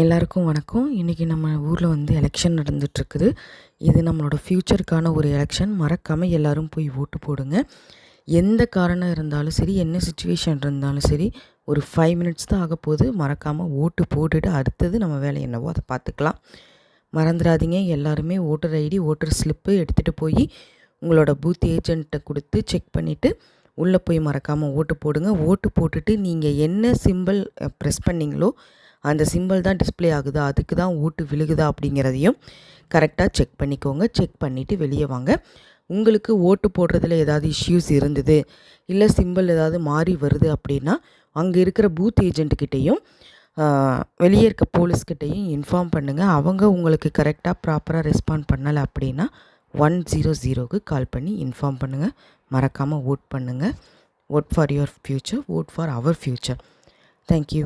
எல்லாருக்கும் வணக்கம். இன்றைக்கி நம்ம ஊரில் வந்து எலெக்ஷன் நடந்துகிட்ருக்குது. இது நம்மளோட ஃப்யூச்சருக்கான ஒரு எலெக்ஷன். மறக்காமல் எல்லோரும் போய் ஓட்டு போடுங்க. எந்த காரணம் இருந்தாலும் சரி, என்ன சுச்சுவேஷன் இருந்தாலும் சரி, ஒரு 5 மினிட்ஸ் தான் ஆக போகுது. மறக்காமல் ஓட்டு போட்டுட்டு அடுத்தது நம்ம வேலை என்னவோ அதை பார்த்துக்கலாம். மறந்துடாதீங்க, எல்லாருமே ஓட்டர் ஐடி, ஓட்டர் ஸ்லிப்பு எடுத்துகிட்டு போய் உங்களோட பூத் ஏஜென்ட்டை கொடுத்து செக் பண்ணிவிட்டு உள்ளே போய் மறக்காமல் ஓட்டு போடுங்க. ஓட்டு போட்டுட்டு நீங்கள் என்ன சிம்பிள் ப்ரெஸ் பண்ணிங்களோ அந்த சிம்பிள் தான் டிஸ்ப்ளே ஆகுதா, அதுக்கு தான் ஓட்டு விழுகுதா அப்படிங்கிறதையும் கரெக்டாக செக் பண்ணிக்கோங்க. செக் பண்ணிவிட்டு வெளியே வாங்க. உங்களுக்கு ஓட்டு போடுறதுல ஏதாவது இஷ்யூஸ் இருந்தது, இல்லை சிம்பிள் ஏதாவது மாறி வருது அப்படின்னா அங்கே இருக்கிற பூத் ஏஜென்ட்டுக்கிட்டேயும் வெளியே இருக்க போலீஸ்கிட்டையும் இன்ஃபார்ம் பண்ணுங்கள். அவங்க உங்களுக்கு கரெக்டாக ப்ராப்பராக ரெஸ்பாண்ட் பண்ணலை அப்படின்னா 100க்கு கால் பண்ணி இன்ஃபார்ம் பண்ணுங்கள். மறக்காமல் ஓட் பண்ணுங்கள். Vote for your future, vote for our future. Thank you.